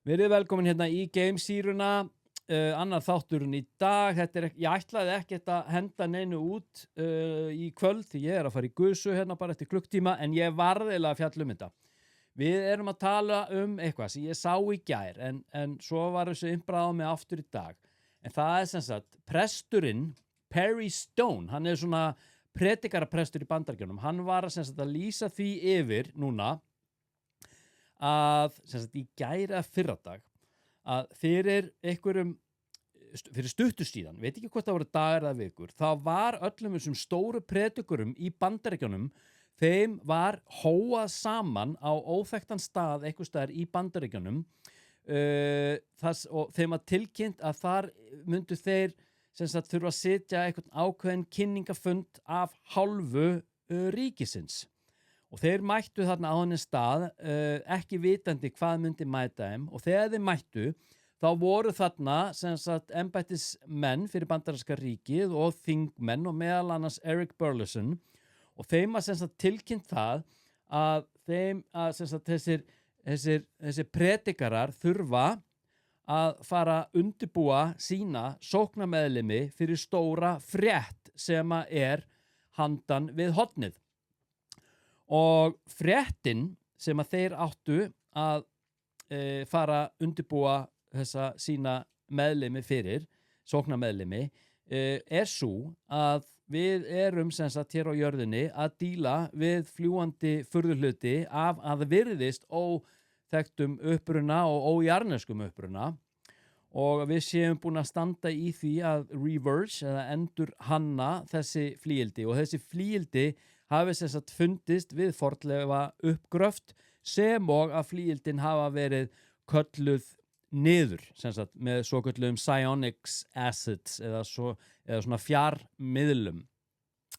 Verið velkomin hérna í Game-sýruna, annar þátturinn í dag. Ég ætlaði ekkert að henda neinu út í kvöld því ég að fara í gusu hérna bara eftir klukktíma en ég varð eiginlega að fjalla þetta. Við erum að tala eitthvað sem ég sá í gær en svo var þessu innbráð með aftur í dag. En það sem sagt, presturinn Perry Stone, hann svona predikaraprestur í Bandaríkjunum, hann var sem sagt að lýsa því yfir núna að sem sagt í gær eða fyrradag að fyrir stuttu síðan, veit ekki hvort það voru dagar eða vikur, þá var öllum þessum stóru predikurum í Bandaríkjunum, þeim var hóað saman á óþekktan stað einhvers staðar í Bandaríkjunum og þeim var tilkynnt að þar myndu þeir sem sagt þurfa að sitja einhvern ákveðin kynningafund af hálfu ríkisins. Og þeir mættu þarna á henni stað, ekki vitandi hvað myndi mæta þeim og þegar þeir mættu, þá voru þarna sem sagt embættismenn fyrir bandaríska ríkið og þingmenn og meðal annars Eric Burleson og þeim var sem sagt tilkynnt það að sem sagt þessir predikarar þurfa að fara að undirbúa sína sóknarmeðlimi fyrir stóra frétt sem handan við hornið. Og fréttin sem að þeir áttu að fara að undirbúa þessa sína meðlimi fyrir, sóknarmeðlimi, sú að við erum sem sagt hér á jörðinni að díla við fljúgandi furðuhluti af að virðist óþekktum uppruna og ójarneskum uppruna og við séum búin að standa í því að reverse eða endur hanna þessi flygildi og þessi flygildi hafi sem sagt fundist við fornleifa uppgröft sem og að flygildin hafa verið kölluð niður sem sagt með svokölluðum psionics acids eða svona fjarmiðlum.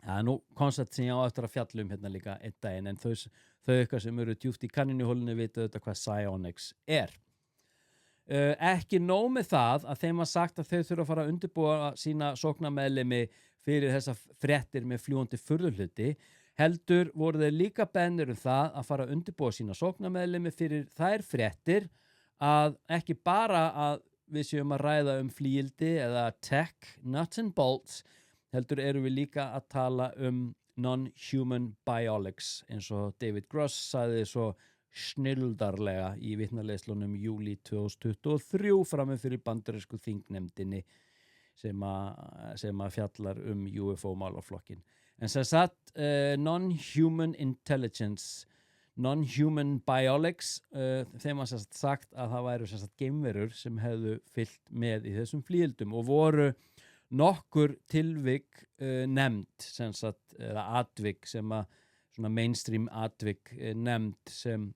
Það nú koncept sem ég á eftir að fjalla hérna líka einn daginn en þau eitthvað sem eru djúpt í kanínihólinu vita þetta hvað psionics Ekki nóg með það að þeim var sagt að þau þurfa að fara að undirbúa sína sóknarmeðlimi fyrir þessa fréttir með fljúgandi furðuhluti heldur voru þeir líka beðnir það að fara að undirbúa sína sóknarmeðlimi fyrir þær fréttir að ekki bara að við séum að ræða flygildi eða tech, nuts and bolts heldur erum við líka að tala non-human biologics eins og David Gross sagði svo snildarlega í vitnaleiðslunum júlí 2023 frammi fyrir bandarísku þingnefndinni sem að fjallar UFO-málaflokkin. En sem sagt, non-human intelligence, non-human biologics, þeim var sem sagt að það væru sem sagt geimverur sem hefðu fylgt með í þessum flygildum og voru nokkur tilvik nefnd sem sagt, eða atvik sem að svona mainstream atvik nefnd sem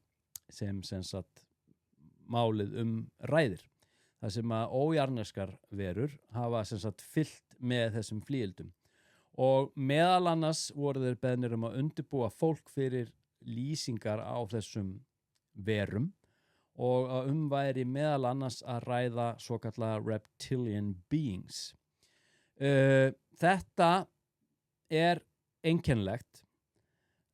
sagt málið ræðir. Það sem að ójarneskar verur hafa sem sagt fylgt með þessum flygildum. Og meðal annars voru þeir beðnir að undirbúa fólk fyrir lýsingar á þessum verum og að væri meðal annars að ræða svokallaða reptilian beings. Þetta einkennilegt.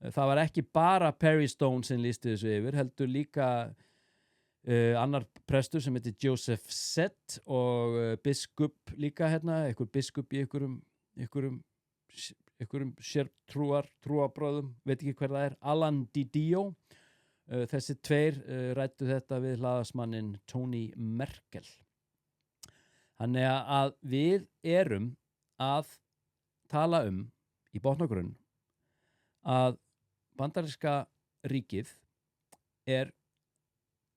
Það var ekki bara Perry Stone sem lýsti þessu yfir, heldur líka annar prestur sem heitir Joseph Sett og biskup líka einhver biskup í einhverjum sértrúarbröðum, veit ekki hver það Alan Didio. Þessi tveir ræddu þetta við hlaðarsmanninn Tony Merkel. Þannig að við erum að tala í botn og grunn að bandaríska ríkið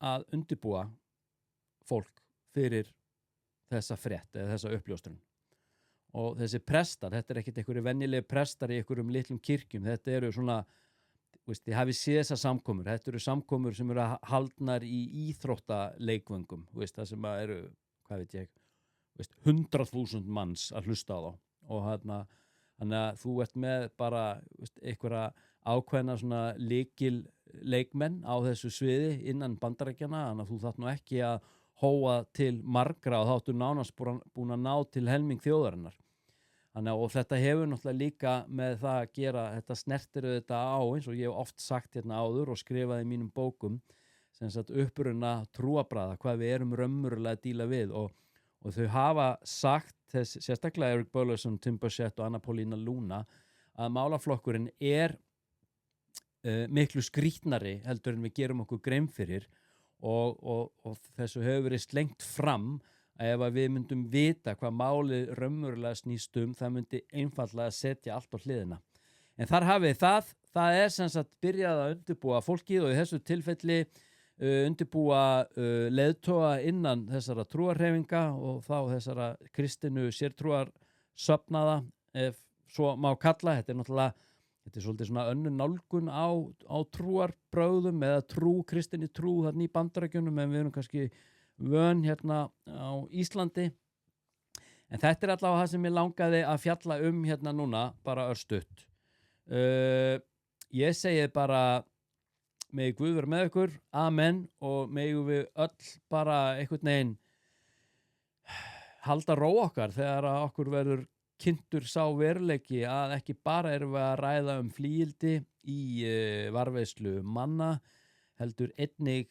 að undirbúa fólk fyrir þessa frétt eða þessa uppljóstrun. Og þessi prestar, þetta ekkert einhverju venjulegi prestar í einhverjum litlum kirkjum, þetta eru svona, þið hafið séð þessar samkomur, þetta eru samkomur sem eru haldnar í íþróttaleikvöngum, það sem eru, hvað veit ég, 100.000 manns að hlusta á þá og þannig að þú ert með bara einhverja ákveðna svona lykilleikmenn á þessu sviði innan Bandaríkjanna, þannig að þú þarft nú ekki að hóa til margra og þá áttu nánast búin að ná til helming þjóðarinnar. Og þetta hefur náttúrulega líka með það að gera, þetta snertir þetta á eins og ég hef oft sagt hérna áður og skrifaði í mínum bókum, sem sagt uppruna trúarbragða, hvað við erum raunverulega að díla við og þau hafa sagt, sérstaklega Eric Burleson, Tim Burchett og Anna Paulina Luna, að málaflokkurinn miklu skrýtnari heldur en við gerum okkur grein fyrir og þessu hefur verið slengt fram að ef að við myndum vita hvað málið raunverulega snýst það myndi einfaldlega setja allt á hliðina. En þar hafið það sem sagt byrjað að undirbúa fólkið og í þessu tilfelli undirbúa leiðtoga innan þessara trúarhreyfinga og þá þessara kristinu sértrúarsöfnaða, ef svo má kalla. Þetta er svolítið svona önnur nálgun á trúarbrögðum eða kristinni trú þarna í Bandaríkjunum, en við erum kannski vön hérna á Íslandi. En þetta er allavega það sem ég langaði að fjalla hérna núna, bara örstutt. Ég segi bara megi Guð vera með ykkur, amen, og megum við öll bara einhvern veginn halda ró okkar þegar að okkur verður kynntur sá veruleiki að ekki bara erum við að ræða flýildi í varðveislu manna, heldur einnig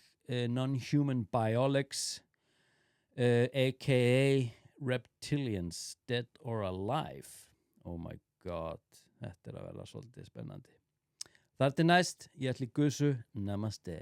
non-human biologics, aka reptilians, dead or alive. Oh my god, þetta að verða svolítið spennandi. Þar til næst, ég ætli Guðsu, namaste.